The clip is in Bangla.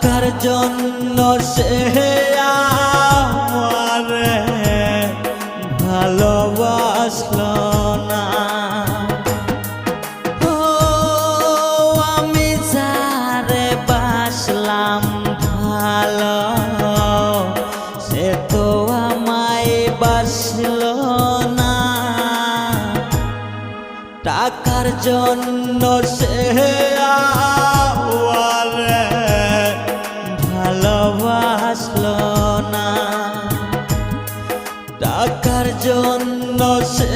টাকার জন্য সে আমারে ভালোবাসলো না। ও আমি যারে বাসলাম ভালো, সে তো আমায় বাসলো না। টাকার জন্য সে আমারে ভালোবাসলো না। টাকার জন্য সে